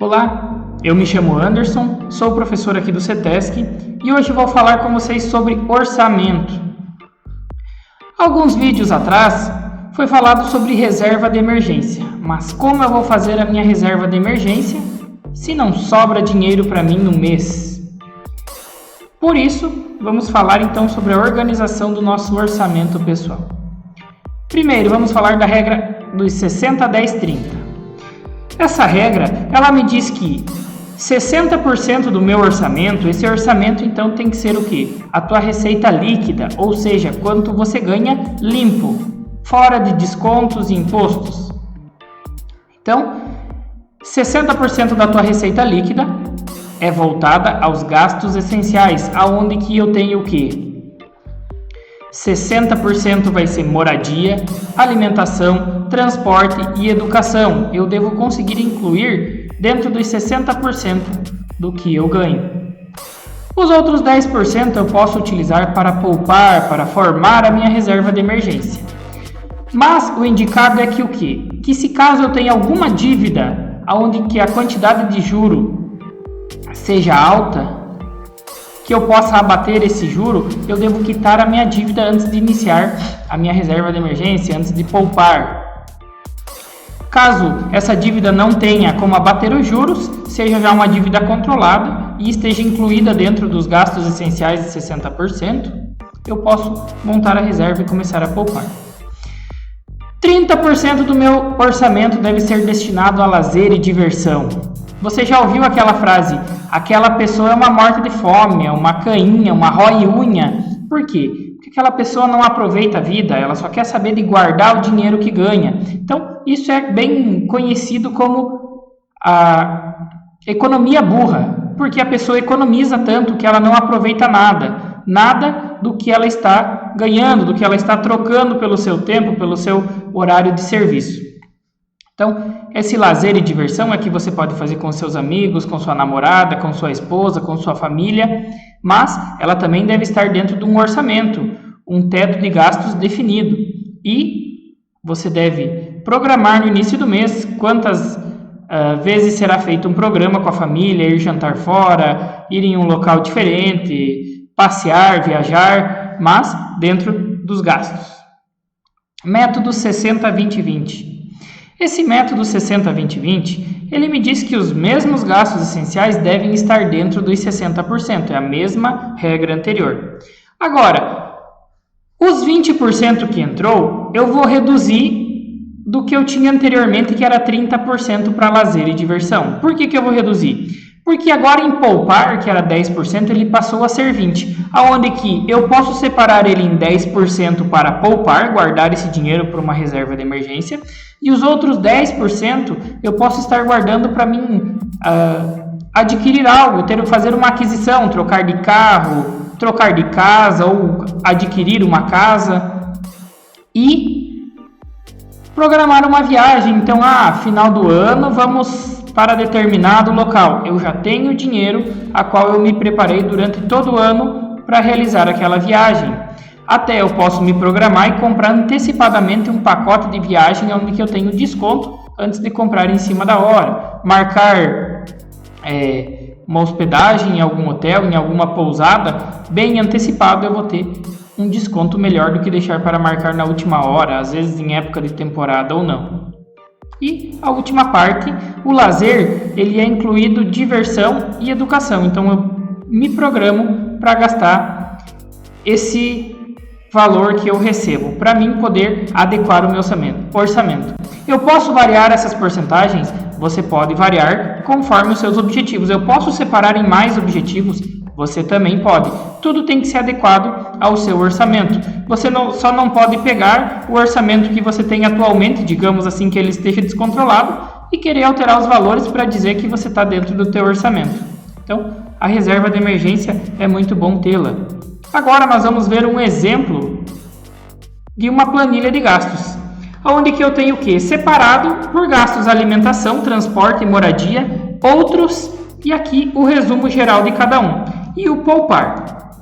Olá, eu me chamo Anderson, sou professor aqui do CETESC e hoje vou falar com vocês sobre orçamento. Alguns vídeos atrás foi falado sobre reserva de emergência, mas como eu vou fazer a minha reserva de emergência se não sobra dinheiro para mim no mês? Por isso, vamos falar então sobre a organização do nosso orçamento pessoal. Primeiro, vamos falar da regra dos 60, 10, 30. Essa regra, ela me diz que 60% do meu orçamento, esse orçamento então tem que ser o quê? A tua receita líquida, ou seja, quanto você ganha limpo, fora de descontos e impostos. Então, 60% da tua receita líquida é voltada aos gastos essenciais, aonde que eu tenho o quê? 60% vai ser moradia, alimentação, transporte e educação. Eu devo conseguir incluir dentro dos 60% do que eu ganho. Os outros 10% eu posso utilizar para poupar, para formar a minha reserva de emergência. Mas o indicado é que o quê? Que se caso eu tenha alguma dívida, onde que a quantidade de juro seja alta, que eu possa abater esse juro, eu devo quitar a minha dívida antes de iniciar a minha reserva de emergência, antes de poupar. Caso essa dívida não tenha como abater os juros, seja já uma dívida controlada e esteja incluída dentro dos gastos essenciais de 60%, eu posso montar a reserva e começar a poupar. 30% do meu orçamento deve ser destinado a lazer e diversão. Você já ouviu aquela frase, aquela pessoa é uma morta de fome, é uma cainha, uma rói-unha? Por quê? Porque aquela pessoa não aproveita a vida, ela só quer saber de guardar o dinheiro que ganha. Então, isso é bem conhecido como a economia burra, porque a pessoa economiza tanto que ela não aproveita nada do que ela está ganhando, do que ela está trocando pelo seu tempo, pelo seu horário de serviço. Então, esse lazer e diversão é que você pode fazer com seus amigos, com sua namorada, com sua esposa, com sua família, mas ela também deve estar dentro de um orçamento, um teto de gastos definido. E você deve programar no início do mês quantas vezes será feito um programa com a família, ir jantar fora, ir em um local diferente, passear, viajar, mas dentro dos gastos. Método 60-20-20. Esse método 60-20-20, ele me diz que os mesmos gastos essenciais devem estar dentro dos 60%, é a mesma regra anterior. Agora, os 20% que entrou, eu vou reduzir do que eu tinha anteriormente, que era 30% para lazer e diversão. Por que eu vou reduzir? Porque agora em poupar, que era 10%, ele passou a ser 20%, aonde que eu posso separar ele em 10% para poupar, guardar esse dinheiro para uma reserva de emergência, e os outros 10% eu posso estar guardando para mim adquirir algo, fazer uma aquisição, trocar de carro, trocar de casa ou adquirir uma casa e programar uma viagem. Então, final do ano vamos para determinado local. Eu já tenho dinheiro a qual eu me preparei durante todo o ano para realizar aquela viagem. Até eu posso me programar e comprar antecipadamente um pacote de viagem onde que eu tenho desconto antes de comprar em cima da hora. Marcar uma hospedagem em algum hotel, em alguma pousada, bem antecipado eu vou ter um desconto melhor do que deixar para marcar na última hora, às vezes em época de temporada ou não. E a última parte, o lazer, ele é incluído diversão e educação. Então eu me programo para gastar esse valor que eu recebo, para mim poder adequar o meu orçamento. Eu posso variar essas porcentagens? Você pode variar conforme os seus objetivos. Eu posso separar em mais objetivos? Você também pode. Tudo tem que ser adequado ao seu orçamento. Você só não pode pegar o orçamento que você tem atualmente, digamos assim, que ele esteja descontrolado, e querer alterar os valores para dizer que você está dentro do teu orçamento. Então, a reserva de emergência é muito bom tê-la. Agora nós vamos ver um exemplo de uma planilha de gastos, onde que eu tenho o quê? Separado por gastos alimentação, transporte, moradia, outros, e aqui o resumo geral de cada um. E o poupar.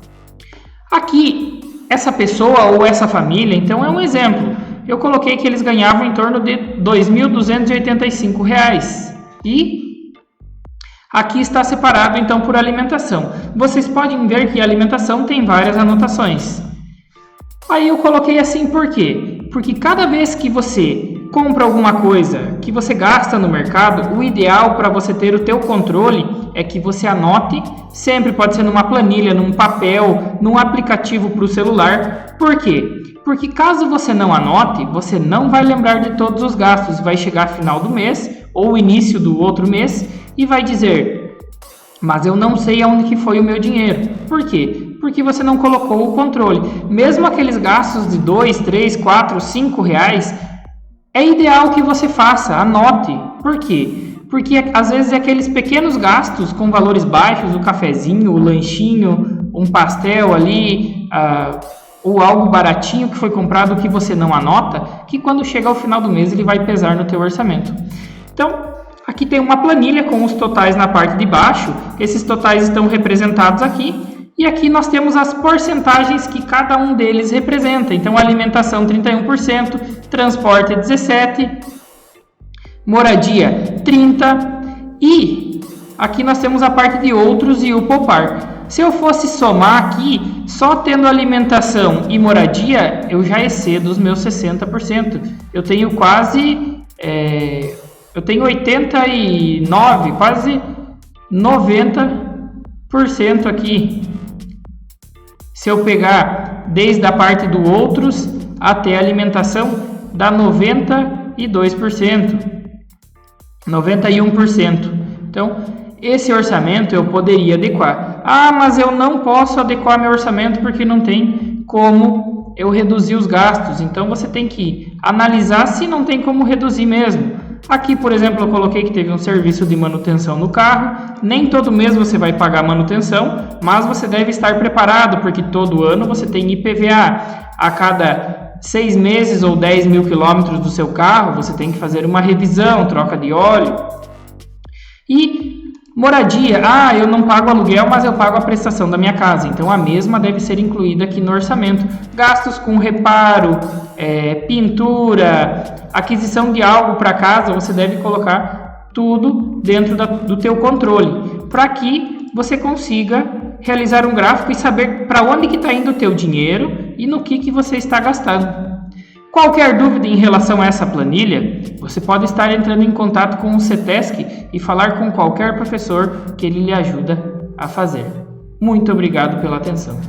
Aqui, essa pessoa ou essa família, então é um exemplo. Eu coloquei que eles ganhavam em torno de R$ 2.285. E Aqui está separado então por alimentação. Vocês podem ver que a alimentação tem várias anotações. Aí eu coloquei assim por quê? Porque cada vez que você compra alguma coisa que você gasta no mercado, o ideal para você ter o teu controle é que você anote, sempre pode ser numa planilha, num papel, num aplicativo para o celular. Por quê? Porque caso você não anote, você não vai lembrar de todos os gastos. Vai chegar final do mês ou início do outro mês e vai dizer: mas eu não sei aonde que foi o meu dinheiro. Por quê? Porque você não colocou o controle. Mesmo aqueles gastos de 2, 3, 4, 5 reais, é ideal que você faça, anote. Por quê? Porque às vezes aqueles pequenos gastos com valores baixos, o cafezinho, o lanchinho, um pastel ali, ou algo baratinho que foi comprado que você não anota, que quando chega ao final do mês ele vai pesar no teu orçamento. Então, aqui tem uma planilha com os totais na parte de baixo. Esses totais estão representados aqui. E aqui nós temos as porcentagens que cada um deles representa. Então, alimentação 31%, transporte 17%, moradia 30%. E aqui nós temos a parte de outros e o poupar. Se eu fosse somar aqui, só tendo alimentação e moradia, eu já excedo os meus 60%. Eu tenho quase... eu tenho 89%, quase 90% aqui. Se eu pegar desde a parte do outros até a alimentação, dá 92%, 91%. Então, esse orçamento eu poderia adequar. Ah, mas eu não posso adequar meu orçamento porque não tem como eu reduzir os gastos. Então, você tem que analisar se não tem como reduzir mesmo. Aqui, por exemplo, eu coloquei que teve um serviço de manutenção no carro. Nem todo mês você vai pagar manutenção, mas você deve estar preparado, porque todo ano você tem IPVA. A cada 6 meses ou 10 mil quilômetros do seu carro, você tem que fazer uma revisão, troca de óleo. E moradia. Ah, eu não pago aluguel, mas eu pago a prestação da minha casa. Então, a mesma deve ser incluída aqui no orçamento. Gastos com reparo, pintura, aquisição de algo para casa, você deve colocar tudo dentro do teu controle, para que você consiga realizar um gráfico e saber para onde que está indo o teu dinheiro e no que você está gastando. Qualquer dúvida em relação a essa planilha, você pode estar entrando em contato com o CETESC e falar com qualquer professor que ele lhe ajuda a fazer. Muito obrigado pela atenção.